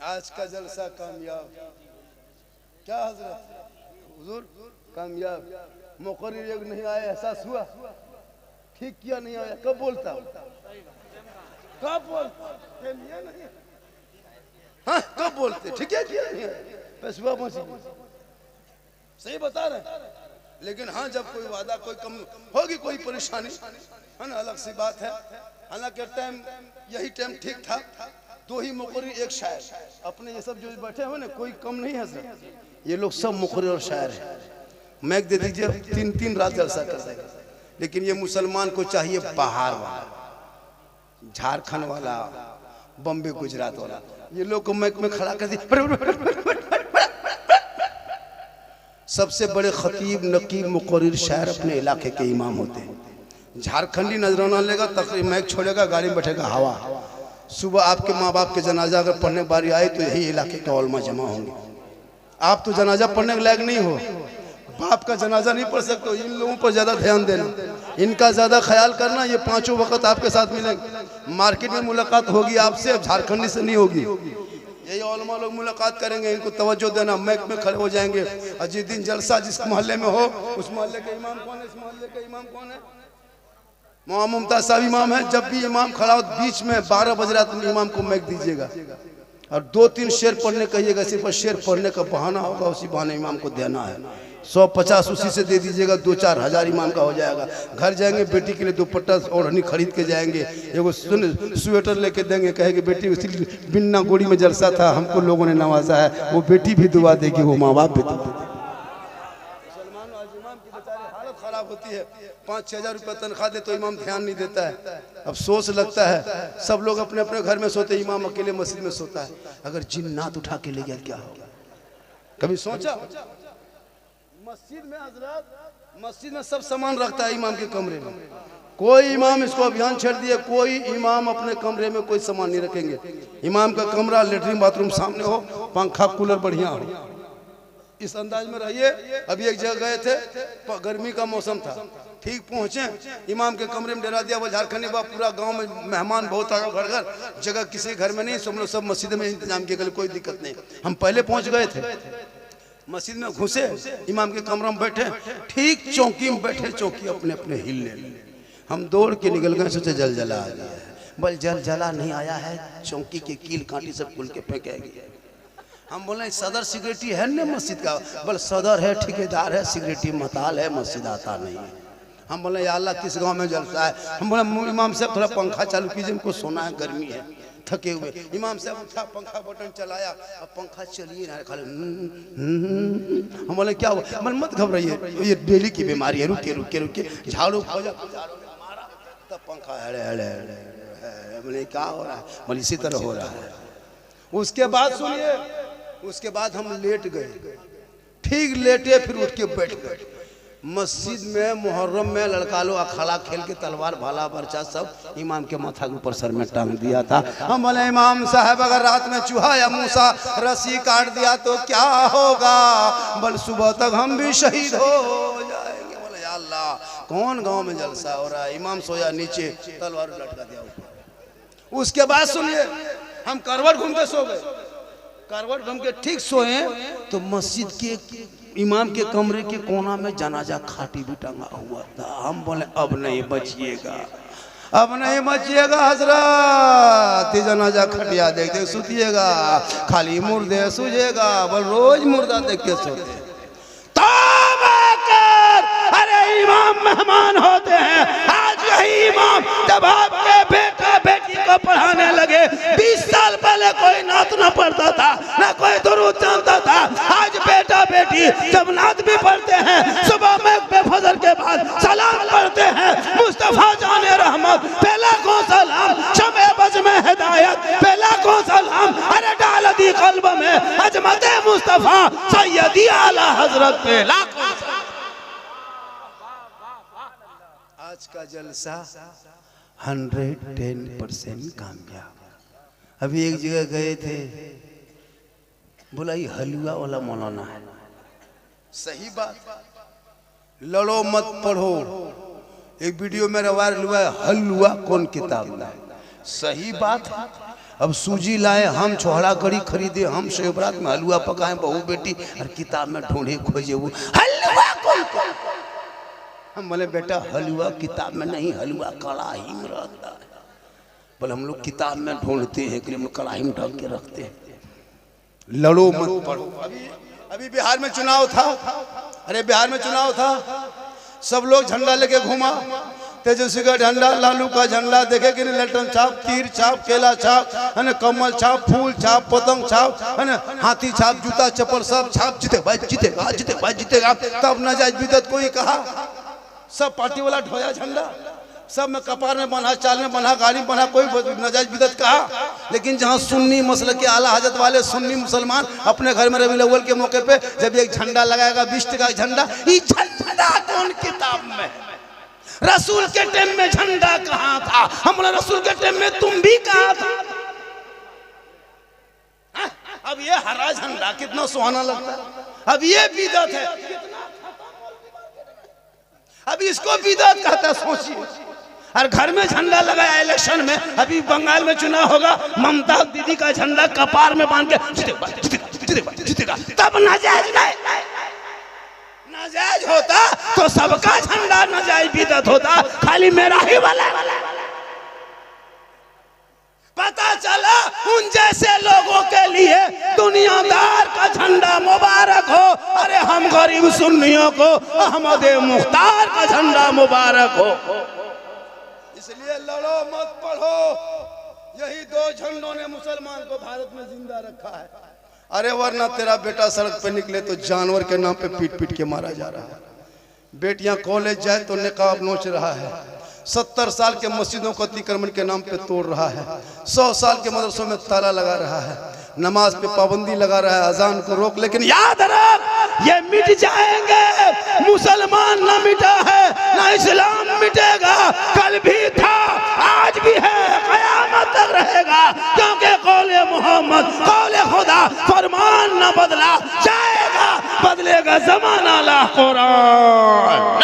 आज का जलसा कामयाब क्या हजरत हुजूर कामयाब। मुकर्रिर एक नहीं आया, एहसास हुआ ठीक किया नहीं आया, कब बोलता कब बोलता नहीं, हाँ कब बोलते ठीक है किया नहीं पैसवा सही बता रहे। लेकिन हाँ जब कोई वादा कोई कम होगी कोई परेशानी है ना अलग सी बात है। हालांकि टाइम यही टाइम ठीक था, दो ही मुकर्रिर एक शायर, अपने ये सब जो बैठे हुए ना कोई कम नहीं है सर, ये लोग सब मुकर्रिर और शायर है। मैक दे दीजिए 3-3 रात जलसा कर देगा। लेकिन ये मुसलमान को चाहिए बाहर वाला, झारखंड वाला, बम्बे गुजरात वाला, ये लोग को मैक में खड़ा कर दिया। सबसे बड़े खतीब नकीब मुकर्रिर शायर अपने इलाके के इमाम होते हैं। झारखंडी नजराना लेगा, तकरीब मैक छोड़ेगा, गाड़ी में बैठेगा हवा। सुबह आपके माँ बाप के जनाजा अगर पढ़ने बारी आए तो यही इलाके के उलमा जमा होंगे। आप तो जनाजा पढ़ने के लायक नहीं हो, बाप का जनाजा नहीं पढ़ सकते। इन लोगों पर ज्यादा ध्यान देना, इनका ज्यादा ख्याल करना। ये 5 वक्त आपके साथ मिलेंगे, मार्केट में मुलाकात होगी आपसे, अब झारखंडी से नहीं होगी। यही उलमा लोग मुलाकात करेंगे, इनको तवज्जो देना, मैक में खड़े हो जाएंगे। और जिस दिन जलसा जिस मोहल्ले में हो, उस मोहल्ले के इमाम कौन है, इस मोहल्ले के इमाम कौन है, मौलाना मुमताज साहब इमाम है। जब भी इमाम खड़ा हो बीच में 12 बज रहा तो इमाम को मैक दीजिएगा और 2-3 शेर पढ़ने कहिएगा। सिर्फ शेर पढ़ने का बहाना होगा, उसी बहाने इमाम को देना है। 150 उसी से दे दीजिएगा, 2-4 हज़ार इमाम का हो जाएगा। घर जाएंगे बेटी के लिए दुपट्टा ओढ़नी खरीद के जाएंगे, एगो स्वेटर लेके देंगे, कहेंगे बेटी उसी बिन्ना गोड़ी में जलसा था, हमको लोगों ने नवाजा है। वो बेटी भी दुआ देगी, वो माँ बाप भी दुआ देगी। मुसलमान और इमाम की बेचारे हालत खराब होती है, 5-6 हज़ार रुपये तनख्वाह दे तो इमाम ध्यान नहीं देता है। अफसोस लगता है, सब लोग अपने अपने घर में सोते, इमाम अकेले मस्जिद में सोता है। अगर जिन्नात उठा के ले गया क्या होगा, कभी सोचा? मस्जिद में हजरत, मस्जिद में सब सामान रखता है इमाम के कमरे में। कोई इमाम इसको अभियान छेड़ दिए, कोई इमाम अपने कमरे में कोई सामान नहीं रखेंगे। इमाम का कमरा लेटरिन बाथरूम सामने हो, पंखा कूलर बढ़िया हो, इस अंदाज में रहिए। अभी एक जगह गए थे, गर्मी का मौसम था, ठीक पहुंचे, इमाम के कमरे में डेरा दिया। वो झारखंडी बाप, पूरा गांव में मेहमान बहुत आए, घर घर जगह किसी घर में नहीं, सब लोग सब मस्जिद में इंतजाम किया, कोई दिक्कत नहीं। हम पहले पहुंच गए थे, मस्जिद में घुसे, इमाम के कमरा में बैठे, ठीक चौकी में बैठे, चौकी अपने अपने हिलने लगी। हम दौड़ के निकल गए, सोचे जल जला आ गया है। बल जल जला नहीं आया है, चौकी के कील कांटी सब खुल के फेंकेगी। हम बोले सदर सिक्योरिटी है ना मस्जिद का, बोल सदर है, ठेकेदार है, सिक्योरिटी मताल है, मस्जिद आता नहीं है। हम बोले या अल्लाह किस गांव में जलसा है। हम बोले इमाम साहब थोड़ा पंखा चालू कीजिए, हमको सोना है, गर्मी है, थके हुए। इमाम साहब उठा, पंखा बटन चलाया, अब पंखा चलिए ना, खाली हम बोले क्या हुआ? मन मत घबराइए, ये डेली की बीमारी है, रुके रुके रुके, झाड़ू खोजा, तब पंखा हड़े हड़े हड़े। बोले क्या हो रहा है? बोले इसी तरह हो रहा है। उसके बाद सुनिए, उसके बाद हम लेट गए, ठीक लेटे, फिर उठ के बैठ गए। मस्जिद में मुहर्रम में लड़का लोग अखाड़ा खेल के तलवार भाला बर्चा सब इमाम के माथा के ऊपर सर में टांग दिया था। हम बोले इमाम साहब अगर रात में चूहा या मूसा रस्सी काट दिया तो क्या होगा? बल सुबह तक हम भी शहीद हो जाएंगे। बोले या अल्लाह, कौन गांव में जलसा हो रहा है? इमाम सोया नीचे, तलवार लटका दिया ऊपर। उसके बाद सुनिए, हम करवट घूम के सो गए। करवट हम के ठीक सोए तो मस्जिद के इमाम के कमरे के कोना में जनाजा खाटी भी टंगा हुआ था। हम बोले अब नहीं बचिएगा, अब नहीं बचिएगा हजरत, जनाजा खटिया देख देख सुतिएगा, खाली मुर्दे सूझेगा, बोल रोज मुर्दा देख के सोते। अरे इमाम मेहमान होते हैं। आज यही इमाम जब आपके बेटा बेटी को पढ़ाने लगे, 20 साल पहले कोई नात न पढ़ता था, न कोई दुरूद जानता था। आज बेटा बेटी जब नात भी पढ़ते हैं, सुबह में बेफजर के बाद सलाम पढ़ते हैं, मुस्तफा जाने रहमत पहला को सलाम, शमे बज में हिदायत पहला को सलाम, अरे डाल दी कल्ब में अजमत मुस्तफा सैयदी आला हजरत पहला को। आज का जलसा 110% कामयाब। अभी एक जगह गए थे, बोला ये हलवा वाला मौलाना है। सही बात, लड़ो मत पढ़ो। एक वीडियो मेरा वायरल हुआ है, हलवा कौन किताब लाए। सही बात है। अब सूजी लाए, हम छोहड़ा कड़ी खरीदे, हम शिवरात में हलवा पकाए बहू बेटी, और किताब में ढूंढे खोजे वो हलवा कौन। हम बोले बेटा हलवा किताब में नहीं, हलवा कढ़ाई में रहता है। बोले हम लोग किताब में ढूंढते हैं कि हम कढ़ाई में ढक के रखते हैं। लड़ो मत पढ़ो। अभी बिहार में चुनाव था, अरे बिहार में चुनाव था, सब लोग झंडा लेके घूमा, तेजस्वी का झंडा, लालू का झंडा, देखे कि नहीं, ललटन छाप, तीर छाप, केला छाप, है ना, कमल छाप, फूल छाप, पतंग छाप, है ना, हाथी छाप, जूता चप्पल सब छाप, जीतेगा जीतेगा जीतेगा जीतेगा। तब नाजायज बिदअत कोई कहा, सब पार्टी वाला ढोया झंडा, सब में कपार में बना, चाल में बना, गाड़ी में बना, कोई नाजायज बिदअत कहा। लेकिन जहां सुन्नी मसले के आला हजरत वाले सुन्नी मुसलमान अपने घर में रबीउल अव्वल के मौके पे जब एक झंडा लगाएगा 20 टका झंडा, ये झंडा कौन किताब में। रसूल के टाइम में झंडा कहाँ था, हम रसूल के टाइम में तुम भी कहाँ था। अब ये हरा झंडा कितना सुहाना लगता है, अब ये बिदअत है, अब इसको बिदअत कहता है। सोचिए, और घर में झंडा लगाया इलेक्शन में, अभी बंगाल में चुनाव होगा, ममता दीदी का झंडा कपार में बांध के जीतेगा जीतेगा जीतेगा। तब नाजायज नहीं, नाजायज होता तो सबका झंडा नाजायज बिदअत होता, खाली मेरा ही वाला। पता चला उन जैसे लोगों के लिए दुनियादार का झंडा मुबारक हो, अरे हम गरीब सुन्नियों को अहमद मुख्तार का झंडा मुबारक हो। इसलिए लड़ो मत पढ़ो। यही दो झंडों ने मुसलमान को भारत में जिंदा रखा है। अरे वरना तेरा बेटा सड़क पे निकले तो जानवर के नाम पे पीट पीट के मारा जा रहा है। बेटियां कॉलेज जाए तो निकाब नोच रहा है। 70 साल के मस्जिदों को अतिक्रमण के नाम पे तोड़ रहा है। 100 साल के मदरसों में ताला लगा रहा है। नमाज पे पाबंदी लगा रहा है, अजान को रोक। लेकिन याद रख, ये मिट जाएंगे। मुसलमान ना मिटा है, ना इस्लाम मिटेगा। कल भी था, आज भी है, कयामत तक रहेगा। क्योंकि कौले मोहम्मद, कौले खुदा, फरमान न बदला जाएगा, बदलेगा जमाना ला कुरान।